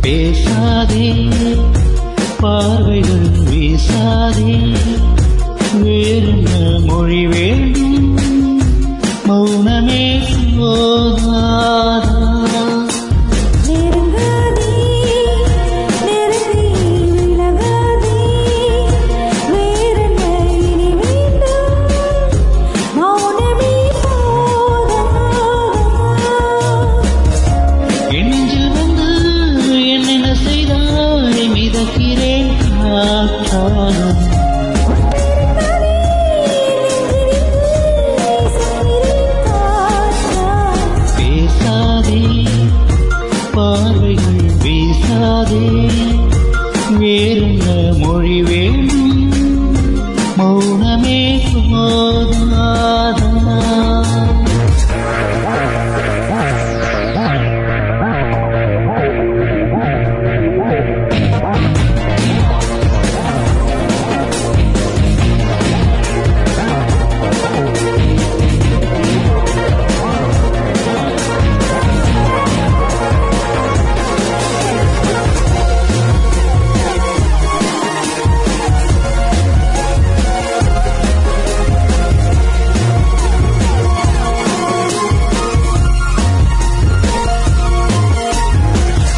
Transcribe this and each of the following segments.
பேசாதே பார்வைகள் வீசாதே வேறென்ன மொழி வேண்டும் மௌனமே போதாதா பேசாதே பார்வைகள் வீசாதே வேறென்ன மொழி வேண்டும் மௌனமே போதாதா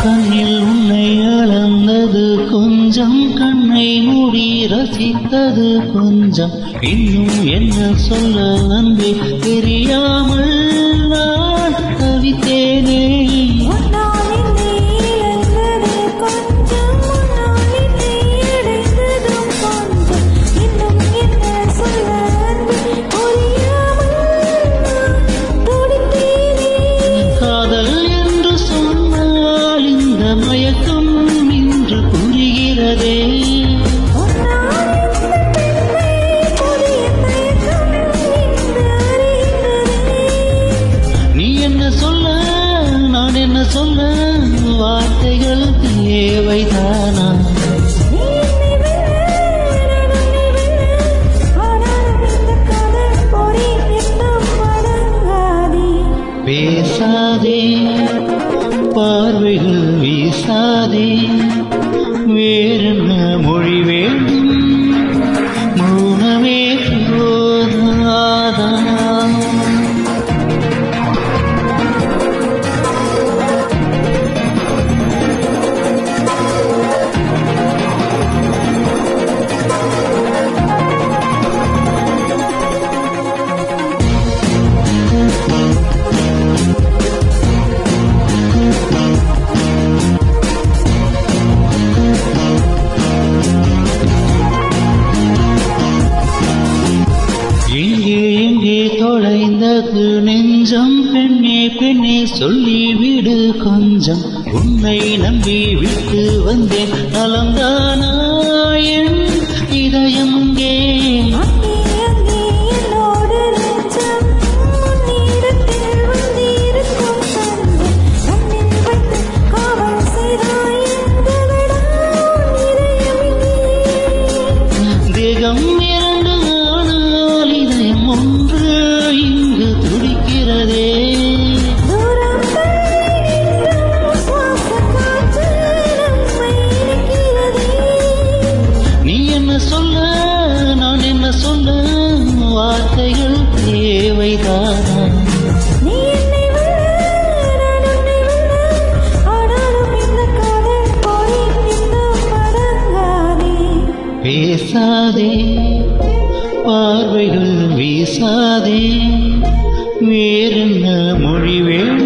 கண்ணில் உன்னை அளந்தது கொஞ்சம் கண்ணை மூடி ரசித்தது கொஞ்சம் இன்னும் என்ன சொல்ல அன்பே தெரியாமல் நான் தவித்தேனே மயக்கம் இன்று புரிகிறதே நீ என்ன சொல்ல நான் என்ன சொல்ல வார்த்தைகள் தேவைதானா பேசாதே பார்வைகள் வீசாதே வேறென்ன மொழி வேண்டும் மௌனமே போதாதா தொலைந்தது நெஞ்சம் பெண்ணே பெண்ணே சொல்லிவிடு கொஞ்சம் உன்னை நம்பி விட்டு வந்தேன் நலந்தானா என் இதயம் இங்கே தேகம் இரண்டு ஆனால் இதயம் ஒன்று இங்கு துடிக்கிறதே நீ என்ன சொல்ல நான் என்ன சொல்ல வார்த்தைகள் தேவைதானா பேசாதே பார்வைகள் வீசாதே வேறென்ன மொழி வேண்டும்